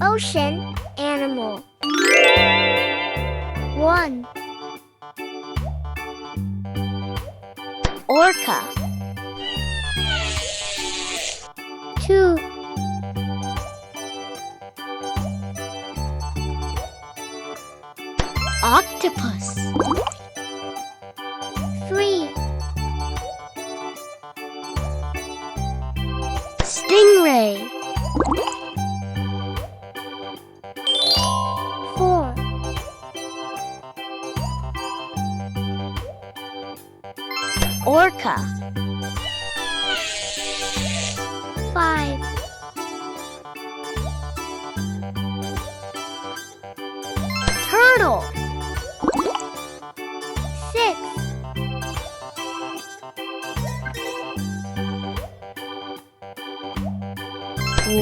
Ocean animal. 1. Orca. 2. Octopus. 3. Stingray. 4. Orca. 5. Turtle. 6.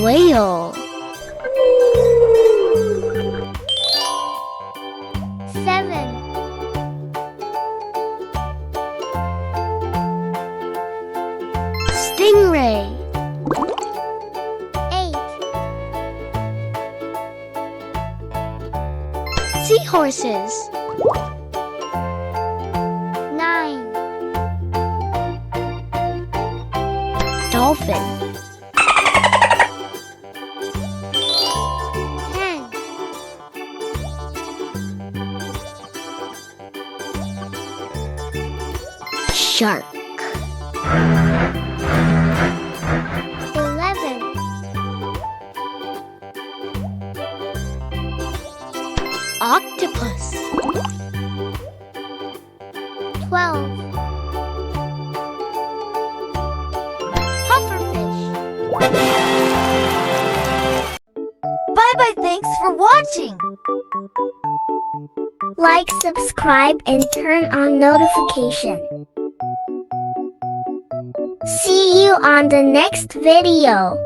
Whale. 7. Stingray. 8. Seahorses. 9. Dolphin. 10. Shark. 11. Octopus. 12. Pufferfish. Bye-bye, thanks for watching! Like, subscribe, and turn on notification. See you on the next video.